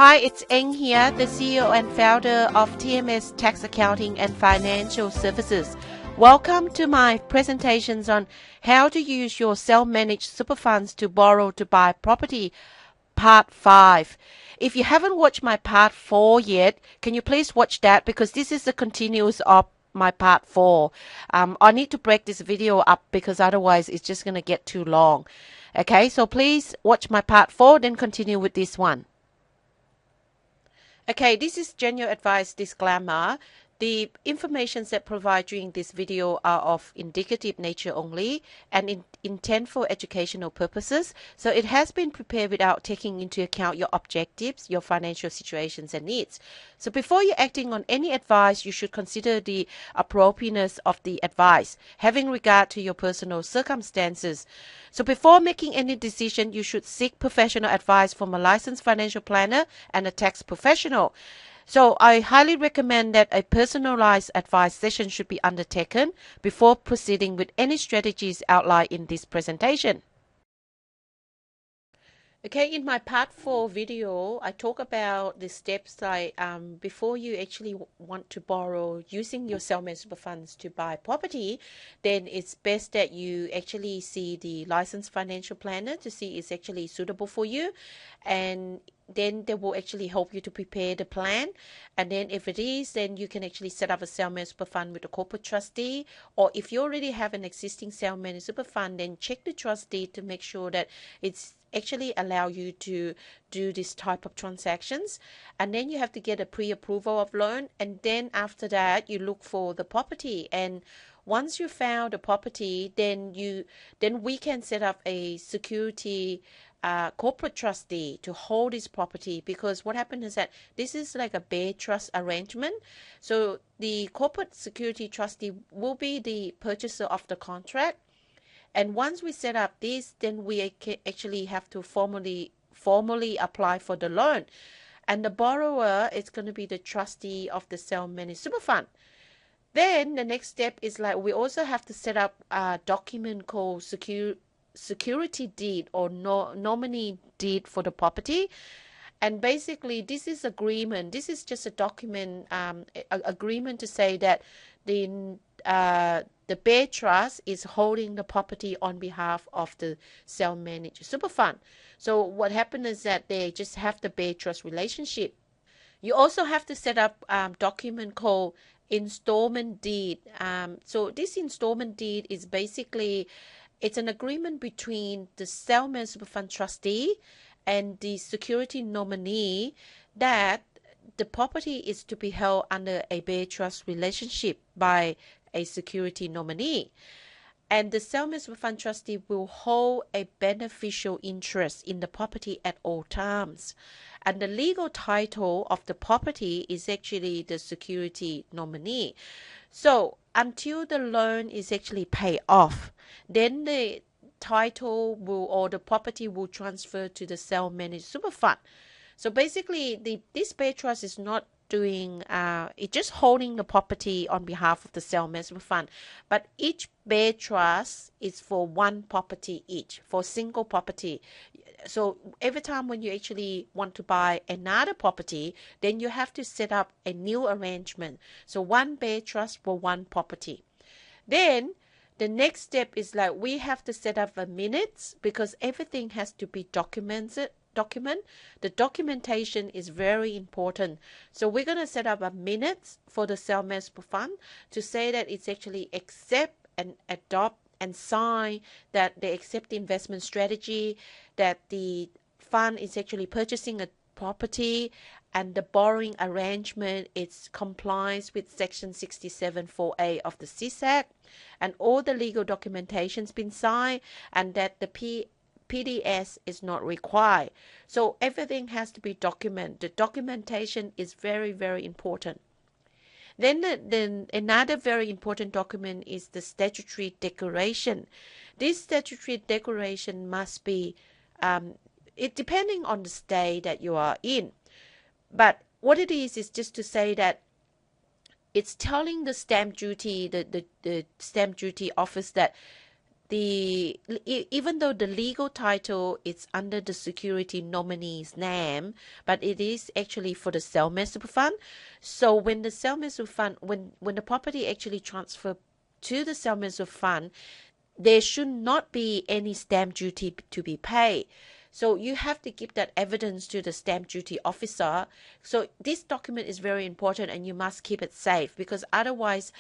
Hi, it's Eng here, the CEO and founder of TMS Tax Accounting and Financial Services. Welcome to my presentations on how to use your self-managed super funds to borrow to buy property, part 5. If you haven't watched my part 4 yet, can you please watch that, because this is the continuous of my part 4. I need to break this video up because otherwise it's just going to get too long. Okay, so please watch my part 4, then continue with this one. Okay, this is general advice disclaimer. The information that provided during this video are of indicative nature only and intent for educational purposes. So it has been prepared without taking into account your objectives, your financial situations and needs. So before you're acting on any advice, you should consider the appropriateness of the advice, having regard to your personal circumstances. So before making any decision, you should seek professional advice from a licensed financial planner and a tax professional. So I highly recommend that a personalized advice session should be undertaken before proceeding with any strategies outlined in this presentation. Okay, in my part 4 video, I talk about the steps like before you actually want to borrow using your self-managed super funds to buy property, then it's best that you actually see the licensed financial planner to see it's actually suitable for you, and then they will actually help you to prepare the plan. And then if it is, then you can actually set up a self-managed super fund with a corporate trustee, or if you already have an existing self-managed super fund, then check the trustee to make sure that it's actually allow you to do this type of transactions. And then you have to get a pre-approval of loan, and then after that you look for the property. And once you found the property, then we can set up a security corporate trustee to hold this property, because what happened is that this is like a bare trust arrangement. So the corporate security trustee will be the purchaser of the contract. And once we set up this, then we actually have to formally apply for the loan. And the borrower is going to be the trustee of the self-managed super fund. Then the next step is like we also have to set up a document called security deed or nominee deed for the property. And basically this is agreement. This is just a document, agreement to say that the bare trust is holding the property on behalf of the self-managed super fund. So what happened is that they just have the bare trust relationship. You also have to set up document called installment deed. So this installment deed is basically, it's an agreement between the self-managed super fund trustee and the security nominee that the property is to be held under a bare trust relationship by a security nominee. And the self-managed super fund trustee will hold a beneficial interest in the property at all times. And the legal title of the property is actually the security nominee. So until the loan is actually paid off, then the title will, or the property will transfer to the self-managed super fund. So basically this bare trust is not doing it's just holding the property on behalf of the self-managed super fund, but each bare trust is for one property each, for single property. So every time when you actually want to buy another property, then you have to set up a new arrangement. So one bare trust for one property. Then the next step is like we have to set up the minutes, because everything has to be documented. The documentation is very important. So we're going to set up a minutes for the self-managed super fund to say that it's actually accept and adopt and sign that they accept the investment strategy, that the fund is actually purchasing a property, and the borrowing arrangement is complies with section 67(4)(a) of the CSAC, and all the legal documentation's been signed, and that the PDS is not required. So everything has to be documented. The documentation is very, very important. Then another very important document is the statutory declaration. This statutory declaration must be, it depending on the state that you are in. But what it is just to say that it's telling the stamp duty, the stamp duty office that even though the legal title is under the security nominee's name, but it is actually for the Cellmaster Fund. So when the Cellmaster Fund, when the property actually transfer to the Cellmaster Fund, there should not be any stamp duty to be paid. So you have to give that evidence to the stamp duty officer. So this document is very important and you must keep it safe, because otherwise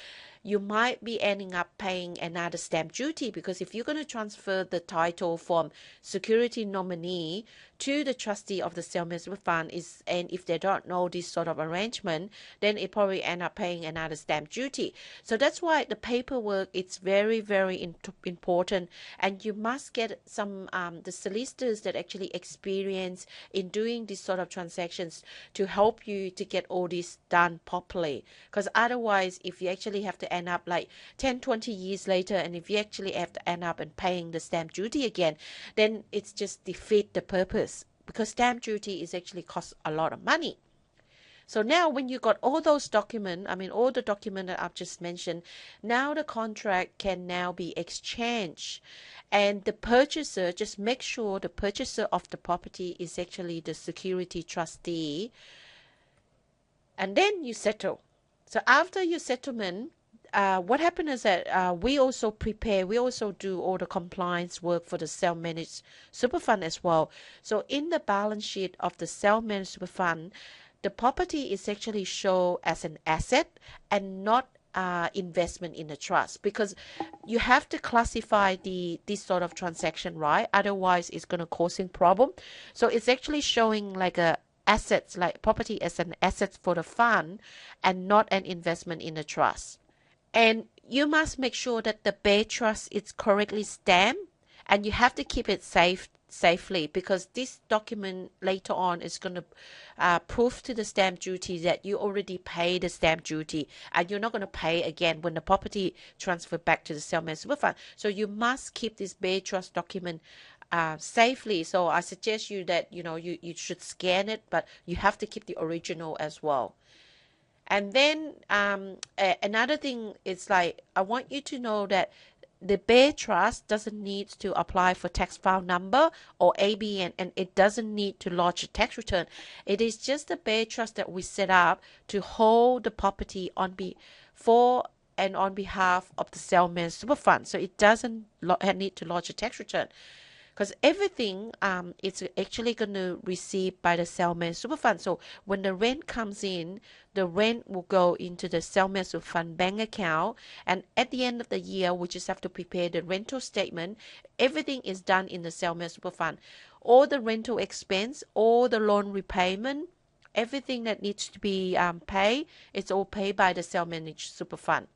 you might be ending up paying another stamp duty, because if you're going to transfer the title from security nominee to the trustee of the Cellmaster Fund and if they don't know this sort of arrangement, then it probably end up paying another stamp duty. So that's why the paperwork, it's very, very important, and you must get some the solicitors that actually experience in doing this sort of transactions to help you to get all this done properly. Because otherwise, if you actually have to end up like 10-20 years later, and if you actually have to end up and paying the stamp duty again, then it's just defeat the purpose, because stamp duty is actually costs a lot of money. So now when you got all those documents, I mean all the documents that I've just mentioned, now the contract can now be exchanged, and the purchaser, just make sure the purchaser of the property is actually the security trustee, and then you settle. So after your settlement, what happened is that we also do all the compliance work for the self-managed super fund as well. So in the balance sheet of the self-managed super fund, the property is actually shown as an asset and not investment in the trust, because you have to classify this sort of transaction, right? Otherwise it's going to causing problem. So it's actually showing like a assets, like property as an asset for the fund and not an investment in the trust. And you must make sure that the Bay Trust is correctly stamped, and you have to keep it safely, because this document later on is going to prove to the stamp duty that you already paid the stamp duty, and you're not going to pay again when the property transfer back to the Cellmaster Super Fund. So you must keep this Bay Trust document safely. So I suggest you that you should scan it, but you have to keep the original as well. And then another thing is, like, I want you to know that the Bay Trust doesn't need to apply for tax file number or ABN, and it doesn't need to lodge a tax return. It is just the Bay Trust that we set up to hold the property on behalf of the Cellmaster Super Fund. So it doesn't need to lodge a tax return, because everything it's actually going to receive by the Cellmaster Super Fund. So when the rent comes in, the rent will go into the Cellmaster Super Fund bank account, and at the end of the year we just have to prepare the rental statement. Everything is done in the Cellmaster Super Fund. All the rental expense, all the loan repayment, everything that needs to be paid, it's all paid by the Cellmaster Super Fund.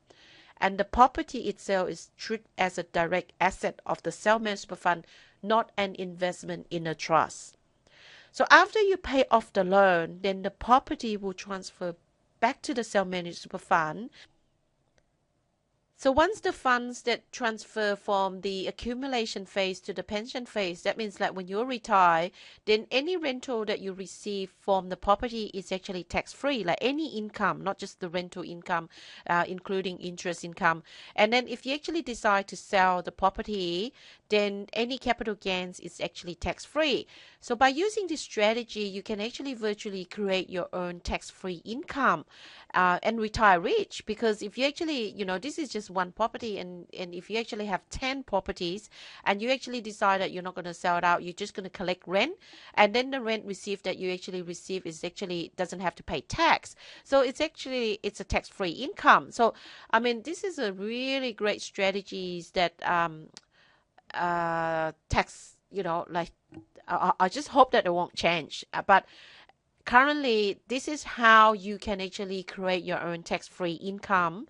And the property itself is treated as a direct asset of the Cellmaster Super Fund, not an investment in a trust. So after you pay off the loan, then the property will transfer back to the Cellmaster Super Fund. So once the funds that transfer from the accumulation phase to the pension phase, that means that when you retire, then any rental that you receive from the property is actually tax-free, like any income, not just the rental income, including interest income. And then if you actually decide to sell the property, then any capital gains is actually tax-free. So by using this strategy, you can actually virtually create your own tax-free income and retire rich. Because if you actually, this is just one property, and if you actually have 10 properties and you actually decide that you're not going to sell it out, you're just going to collect rent, and then the rent received that you actually receive is actually doesn't have to pay tax. So it's a tax-free income. So I mean, this is a really great strategies that tax, like I just hope that it won't change, but currently this is how you can actually create your own tax-free income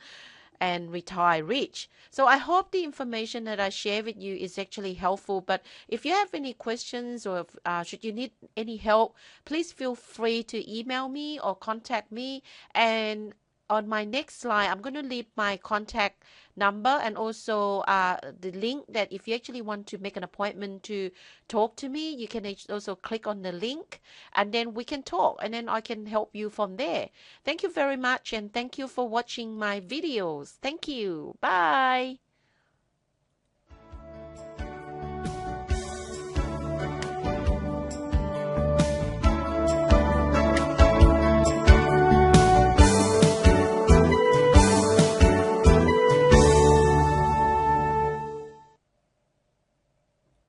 and retire rich. So I hope the information that I share with you is actually helpful. But if you have any questions, or if, should you need any help, please feel free to email me or contact me. And on my next slide, I'm going to leave my contact number and also the link that if you actually want to make an appointment to talk to me, you can also click on the link, and then we can talk, and then I can help you from there. Thank you very much, and thank you for watching my videos. Thank you. Bye.